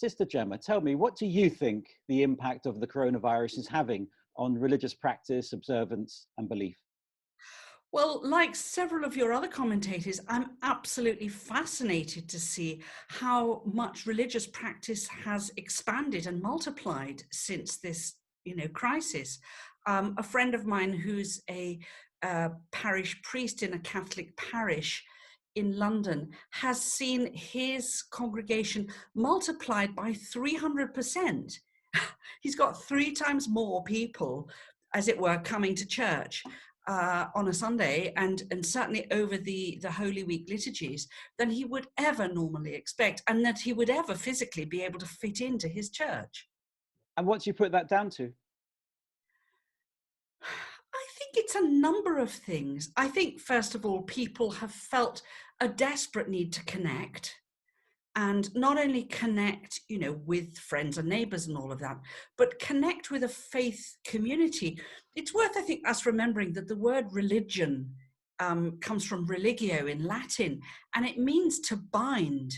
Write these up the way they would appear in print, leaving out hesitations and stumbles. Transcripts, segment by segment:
Sister Gemma, tell me, what do you think the impact of the coronavirus is having on religious practice, observance, and belief? Well, like several of your other commentators, I'm absolutely fascinated to see how much religious practice has expanded and multiplied since this, crisis. A friend of mine who's a parish priest in a Catholic parish in London has seen his congregation multiplied by 300%. He's got 3 times more people, as it were, coming to church on a Sunday, and certainly over the Holy Week liturgies, than he would ever normally expect, and that he would ever physically be able to fit into his church. And what do you put that down to? I think it's a number of things. I think, first of all, people have felt a desperate need to connect. And not only connect, with friends and neighbors and all of that, but connect with a faith community. It's worth, I think, us remembering that the word religion comes from religio in Latin, and it means to bind,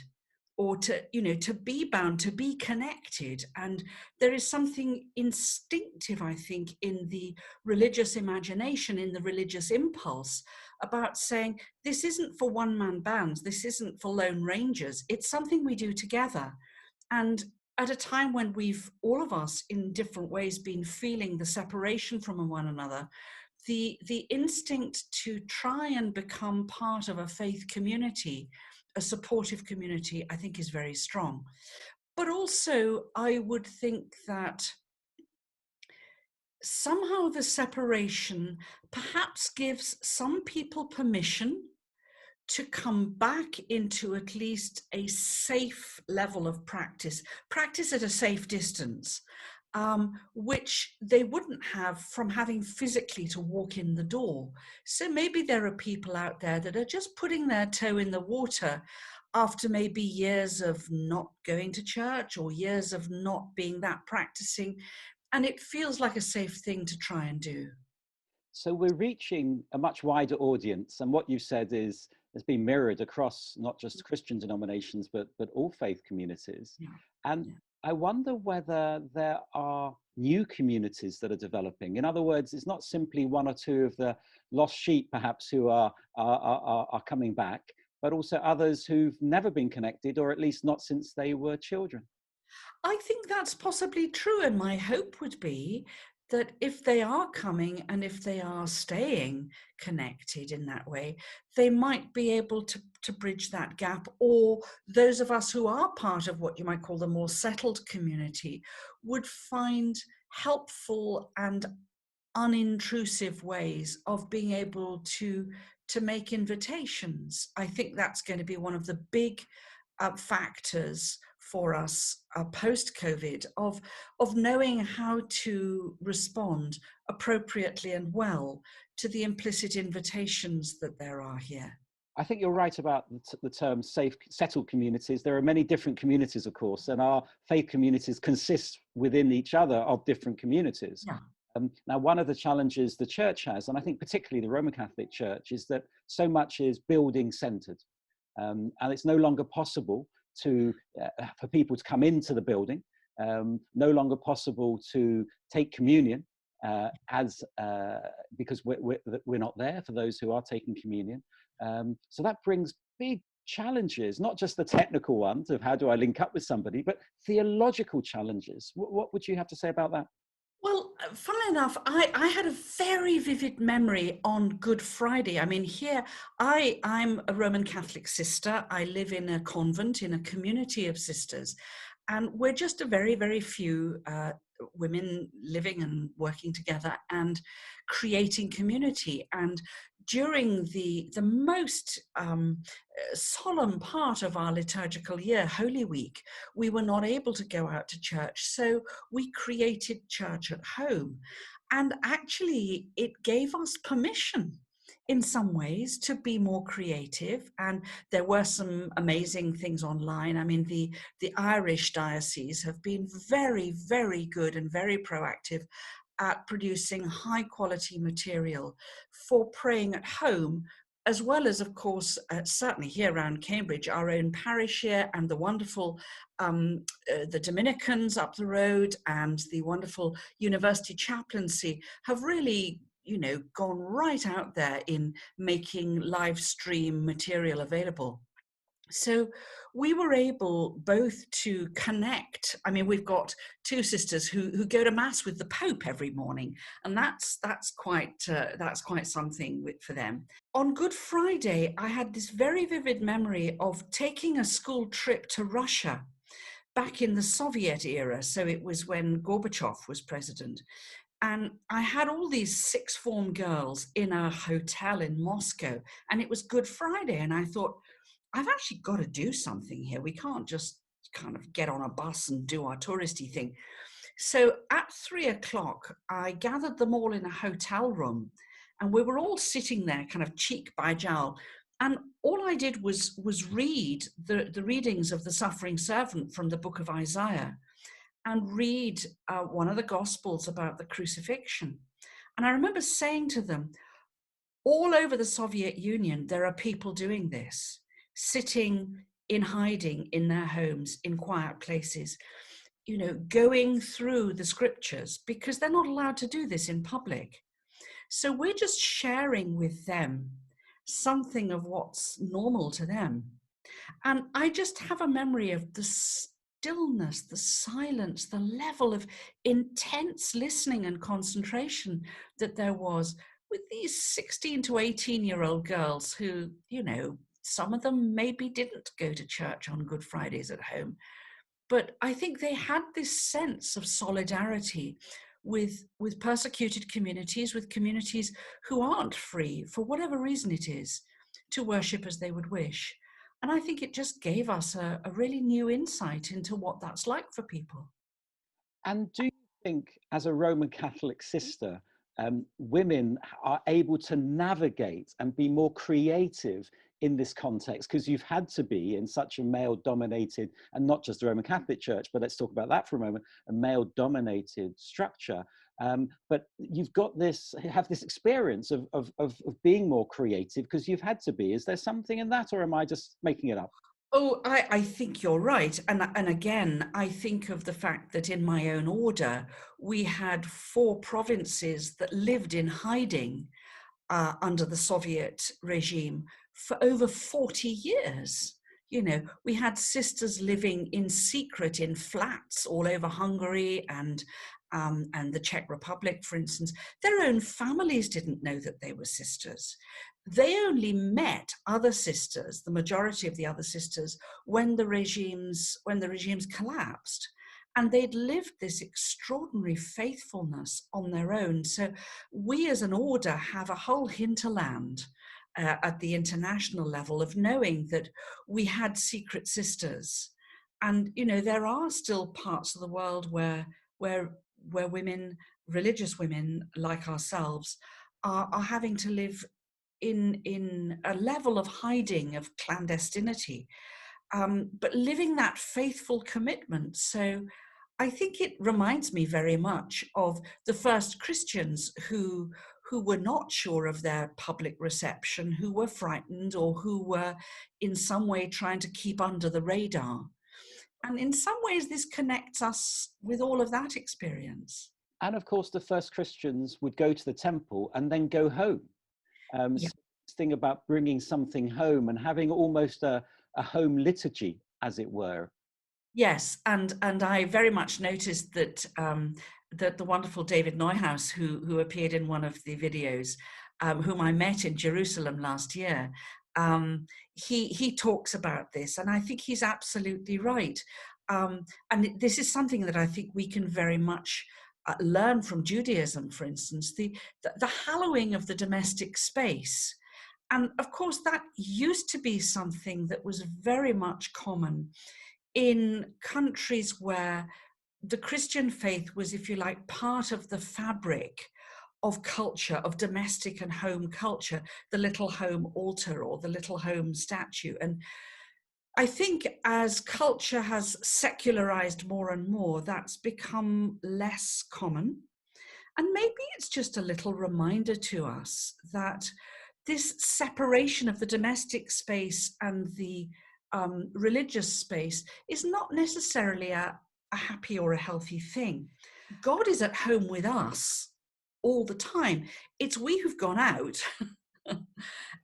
or to be bound, to be connected. And there is something instinctive, I think, in the religious imagination, in the religious impulse, about saying, this isn't for one-man bands, this isn't for lone rangers, it's something we do together. And at a time when we've, all of us in different ways, been feeling the separation from one another, the instinct to try and become part of a faith community, a supportive community, I think is very strong. But also, I would think that somehow the separation perhaps gives some people permission to come back into at least a safe level of practice at a safe distance, which they wouldn't have from having physically to walk in the door. So maybe there are people out there that are just putting their toe in the water after maybe years of not going to church or years of not being that practicing, and it feels like a safe thing to try and do. So we're reaching a much wider audience, and what you've said has been mirrored across not just Christian denominations, but all faith communities. Yeah. And Yeah. I wonder whether there are new communities that are developing. In other words, it's not simply one or two of the lost sheep, perhaps, who are coming back, but also others who've never been connected, or at least not since they were children. I think that's possibly true, and my hope would be that if they are coming and if they are staying connected in that way, they might be able to bridge that gap, or those of us who are part of what you might call the more settled community would find helpful and unintrusive ways of being able to make invitations. I think that's going to be one of the big factors for us post-COVID, of knowing how to respond appropriately and well to the implicit invitations that there are here. I think you're right about the term safe, settled communities. There are many different communities, of course, and our faith communities consist within each other of different communities. Yeah. Now, one of the challenges the church has, and I think particularly the Roman Catholic Church, is that so much is building centered. And it's no longer possible for people to come into the building, no longer possible to take communion because we're not there for those who are taking communion. So that brings big challenges, not just the technical ones of how do I link up with somebody, but theological challenges. What would you have to say about that? Well, funnily enough, I had a very vivid memory on Good Friday. I mean, here, I'm a Roman Catholic sister. I live in a convent, in a community of sisters, and we're just a very, very few women living and working together and creating community. And during the most solemn part of our liturgical year, Holy Week, we were not able to go out to church. So we created church at home. And actually, it gave us permission in some ways to be more creative. And there were some amazing things online. I mean, the Irish diocese have been very, very good and very proactive at producing high quality material for praying at home, as well as, of course, certainly here around Cambridge, our own parish here, and the wonderful, the Dominicans up the road and the wonderful university chaplaincy have really, gone right out there in making live stream material available. So we were able both to connect. I mean, we've got two sisters who go to mass with the Pope every morning, and that's quite something for them. On Good Friday, I had this very vivid memory of taking a school trip to Russia back in the Soviet era. So it was when Gorbachev was president. And I had all these sixth form girls in a hotel in Moscow, and it was Good Friday. And I thought, I've actually got to do something here. We can't just kind of get on a bus and do our touristy thing. So at 3:00, I gathered them all in a hotel room, and we were all sitting there kind of cheek by jowl. And all I did was read the readings of the suffering servant from the book of Isaiah, and read one of the Gospels about the crucifixion. And I remember saying to them, all over the Soviet Union, there are people doing this, sitting in hiding in their homes, in quiet places, going through the scriptures, because they're not allowed to do this in public. So we're just sharing with them something of what's normal to them. And I just have a memory of the stillness, the silence, the level of intense listening and concentration that there was with these 16 to 18-year-old girls who, some of them maybe didn't go to church on Good Fridays at home. But I think they had this sense of solidarity with persecuted communities, with communities who aren't free, for whatever reason it is, to worship as they would wish. And I think it just gave us a really new insight into what that's like for people. And do you think, as a Roman Catholic sister, women are able to navigate and be more creative in this context? Because you've had to be in such a male-dominated, and not just the Roman Catholic Church, but let's talk about that for a moment, a male-dominated structure. But you've got have this experience of being more creative because you've had to be. Is there something in that, or am I just making it up? Oh, I think you're right. And again, I think of the fact that in my own order, we had 4 provinces that lived in hiding under the Soviet regime for over 40 years. We had sisters living in secret in flats all over Hungary and the Czech Republic, for instance. Their own families didn't know that they were sisters. They only met other sisters, the majority of the other sisters, when the regimes collapsed. And they'd lived this extraordinary faithfulness on their own. So we as an order have a whole hinterland at the international level of knowing that we had secret sisters. And, there are still parts of the world where women, religious women like ourselves, are having to live in a level of hiding, of clandestinity, but living that faithful commitment. So I think it reminds me very much of the first Christians who were not sure of their public reception, who were frightened, or who were in some way trying to keep under the radar. And in some ways, this connects us with all of that experience. And of course, the first Christians would go to the temple and then go home. So this thing about bringing something home and having almost a home liturgy, as it were. Yes, and I very much noticed that that the wonderful David Neuhaus, who appeared in one of the videos, whom I met in Jerusalem last year, he talks about this, and I think he's absolutely right. And this is something that I think we can very much learn from Judaism, for instance, the hallowing of the domestic space. And of course, that used to be something that was very much common in countries where the Christian faith was, if you like, part of the fabric of culture, of domestic and home culture, the little home altar or the little home statue. And I think as culture has secularized more and more, that's become less common. And maybe it's just a little reminder to us that this separation of the domestic space and the religious space is not necessarily a happy or a healthy thing. God is at home with us all the time. It's we who've gone out.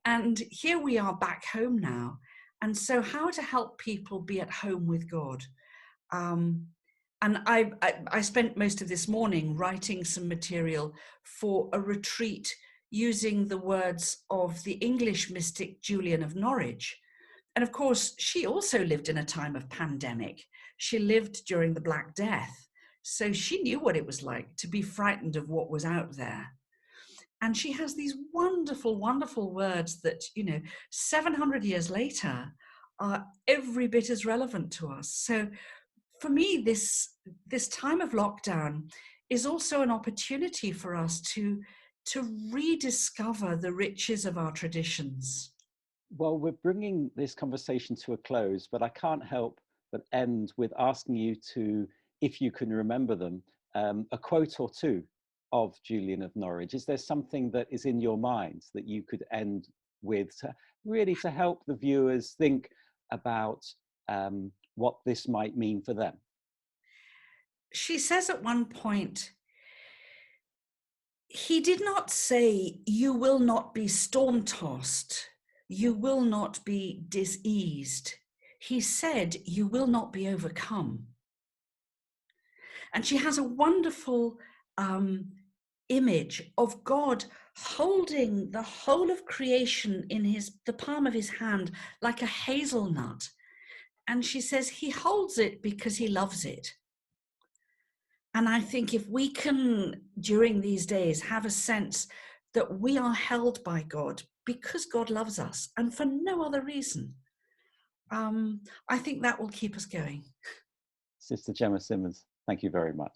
And here we are back home now. And so how to help people be at home with God? And I spent most of this morning writing some material for a retreat using the words of the English mystic Julian of Norwich. And of course, she also lived in a time of pandemic. She lived during the Black Death. So she knew what it was like to be frightened of what was out there. And she has these wonderful, wonderful words that, 700 years later are every bit as relevant to us. So for me, this time of lockdown is also an opportunity for us to rediscover the riches of our traditions. Well, we're bringing this conversation to a close, but I can't help but end with asking you to, if you can remember them, a quote or two of Julian of Norwich. Is there something that is in your mind that you could end with to help the viewers think about what this might mean for them? She says at one point, he did not say, you will not be storm-tossed, you will not be diseased. He said, you will not be overcome. And she has a wonderful image of God holding the whole of creation in the palm of his hand like a hazelnut. And she says he holds it because he loves it. And I think if we can, during these days, have a sense that we are held by God because God loves us and for no other reason, I think that will keep us going. Sister Gemma Simmonds, thank you very much.